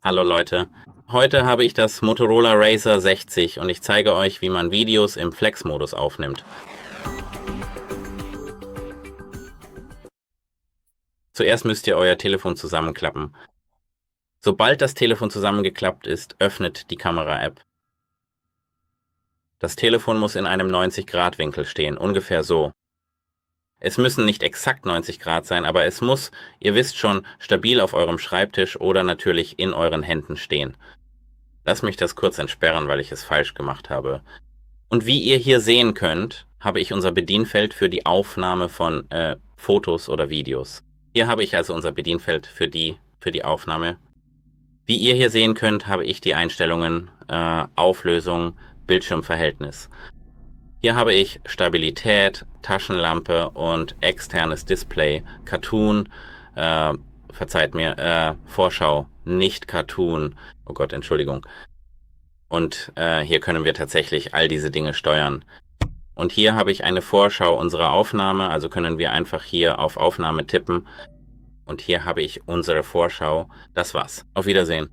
Hallo Leute, heute habe ich das Motorola Razr 60 und ich zeige euch, wie man Videos im Flex-Modus aufnimmt. Zuerst müsst ihr euer Telefon zusammenklappen. Sobald das Telefon zusammengeklappt ist, öffnet die Kamera-App. Das Telefon muss in einem 90-Grad-Winkel stehen, ungefähr so. Es müssen nicht exakt 90 Grad sein, aber es muss, ihr wisst schon, stabil auf eurem Schreibtisch oder natürlich in euren Händen stehen. Lass mich das kurz entsperren, weil ich es falsch gemacht habe. Und wie ihr hier sehen könnt, habe ich unser Bedienfeld für die Aufnahme von Fotos oder Videos. Hier habe ich also unser Bedienfeld für die Aufnahme. Wie ihr hier sehen könnt, habe ich die Einstellungen Auflösung, Bildschirmverhältnis. Hier habe ich Stabilität, Taschenlampe und externes Display, Cartoon, verzeiht mir, Vorschau, nicht Cartoon. Oh Gott, Entschuldigung. Und hier können wir tatsächlich all diese Dinge steuern. Und hier habe ich eine Vorschau unserer Aufnahme, also können wir einfach hier auf Aufnahme tippen. Und hier habe ich unsere Vorschau. Das war's. Auf Wiedersehen.